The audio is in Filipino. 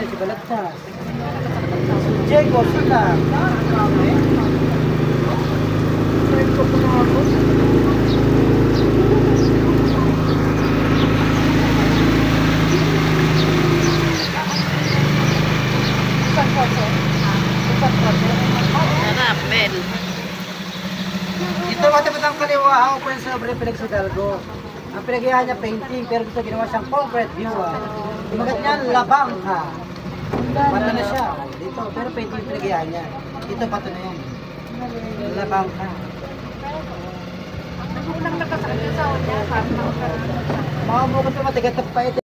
Daniel, si Balagtas. Si Jacob, sila. Sarap, Ben. Ito matamatang kaliwa ako po yung sobre pinagsidalgo. Ang pinagayahan niya painting, pero dito ginawa siyang concrete view. Imagat niya, labang ka. Pato na siya. Dito, pero painting yung pinagayahan niya. Dito, pato na yan. Labang ka. Unang nakasakit sa unya, parang Mga bukod pa matigat pa ito.